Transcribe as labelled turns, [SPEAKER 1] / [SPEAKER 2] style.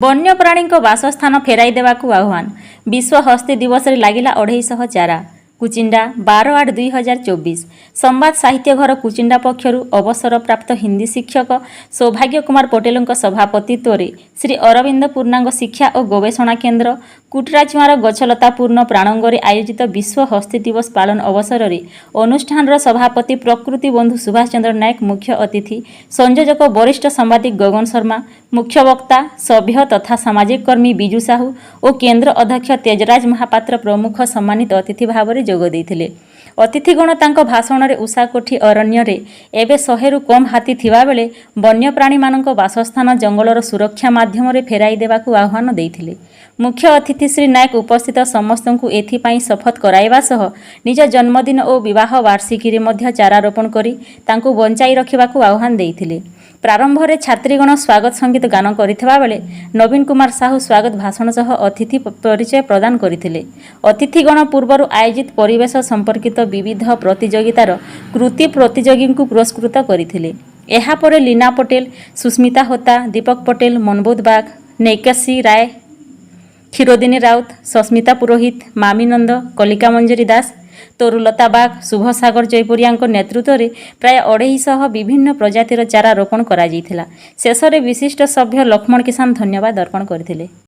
[SPEAKER 1] ବନ୍ୟପ୍ରାଣୀଙ୍କ ବାସସ୍ଥାନ ଫେରାଇ ଦେବାକୁ ଆହ୍ୱାନ। ବିଶ୍ୱ ହସ୍ତୀ ଦିବସରେ ଲାଗିଲା 250 ଚାରା। କୁଚିଣ୍ଡା 12/8/2024। ସମ୍ବାଦ ସାହିତ୍ୟ ଘର କୁଚିଣ୍ଡା ପକ୍ଷରୁ ଅବସରପ୍ରାପ୍ତ ହିନ୍ଦୀ ଶିକ୍ଷକ ସୌଭାଗ୍ୟ କୁମାର ପଟେଲଙ୍କ ସଭାପତିତ୍ୱରେ ଶ୍ରୀ ଅରବିନ୍ଦ ପୂର୍ଣ୍ଣାଙ୍ଗ ଶିକ୍ଷା ଓ ଗବେଷଣା କେନ୍ଦ୍ର କୁଟରାଚୁଆଁର ଗଛଲତାପୂର୍ଣ୍ଣ ପ୍ରାଣଙ୍ଗରେ ଆୟୋଜିତ ବିଶ୍ୱ ହସ୍ତୀ ଦିବସ ପାଳନ ଅବସରରେ ଅନୁଷ୍ଠାନର ସଭାପତି ପ୍ରକୃତି ବନ୍ଧୁ ସୁଭାଷ ଚନ୍ଦ୍ର ନାୟକ, ମୁଖ୍ୟ ଅତିଥି ସଂଯୋଜକ ବରିଷ୍ଠ ସାମ୍ବାଦିକ ଗଗନ ଶର୍ମା, ମୁଖ୍ୟ ବକ୍ତା ସଭ୍ୟ ତଥା ସାମାଜିକ କର୍ମୀ ବିଜୁ ସାହୁ ଓ କେନ୍ଦ୍ର ଅଧ୍ୟକ୍ଷ ତେଜରାଜ ମହାପାତ୍ର ପ୍ରମୁଖ ସମ୍ମାନିତ ଅତିଥି ଭାବରେ ଯୋଗ ଦେଇଥିଲେ। ଅତିଥିଗଣ ତାଙ୍କ ଭାଷଣରେ ଉଷାକୋଠି ଅରଣ୍ୟରେ ଏବେ 100ରୁ କମ୍ ହାତୀ ଥିବାବେଳେ ବନ୍ୟପ୍ରାଣୀମାନଙ୍କ ବାସସ୍ଥାନ ଜଙ୍ଗଲର ସୁରକ୍ଷା ମାଧ୍ୟମରେ ଫେରାଇ ଦେବାକୁ ଆହ୍ୱାନ ଦେଇଥିଲେ। ମୁଖ୍ୟ ଅତିଥି ଶ୍ରୀ ନାୟକ ଉପସ୍ଥିତ ସମସ୍ତଙ୍କୁ ଏଥିପାଇଁ ଶପଥ କରାଇବା ସହ ନିଜ ଜନ୍ମଦିନ ଓ ବିବାହ ବାର୍ଷିକୀରେ ମଧ୍ୟ ଚାରା ରୋପଣ କରି ତାଙ୍କୁ ବଞ୍ଚାଇ ରଖିବାକୁ ଆହ୍ୱାନ ଦେଇଥିଲେ। ପ୍ରାରମ୍ଭରେ ଛାତ୍ରୀଗଣ ସ୍ୱାଗତ ସଙ୍ଗୀତ ଗାନ କରିଥିବା ବେଳେ ନବୀନ କୁମାର ସାହୁ ସ୍ୱାଗତ ଭାଷଣ ସହ ଅତିଥି ପରିଚୟ ପ୍ରଦାନ କରିଥିଲେ। ଅତିଥିଗଣ ପୂର୍ବରୁ ଆୟୋଜିତ ପରିବେଶ ସମ୍ପର୍କିତ ବିବିଧ ପ୍ରତିଯୋଗିତାର କୃତି ପ୍ରତିଯୋଗୀଙ୍କୁ ପୁରସ୍କୃତ କରିଥିଲେ। ଏହାପରେ ଲୀନା ପଟେଲ, ସୁସ୍ମିତା ହୋତା, ଦୀପକ ପଟେଲ, ମନବୋଧ ବାଗ, ନୈକେଶୀ ରାୟ, କ୍ଷୀରୋଦିନୀ ରାଉତ, ସସ୍ମିତା ପୁରୋହିତ, ମାମି ନନ୍ଦ, କଲିକା ମଞ୍ଜରୀ ଦାସ, ତରୁଲତା ବାଗ, ଶୁଭ ସାଗର ଜୟପୁରିଆଙ୍କ ନେତୃତ୍ୱରେ ପ୍ରାୟ 250 ବିଭିନ୍ନ ପ୍ରଜାତିର ଚାରା ରୋପଣ କରାଯାଇଥିଲା। ଶେଷରେ ବିଶିଷ୍ଟ ସଭ୍ୟ ଲକ୍ଷ୍ମଣ କିଷାନ ଧନ୍ୟବାଦ ଅର୍ପଣ କରିଥିଲେ।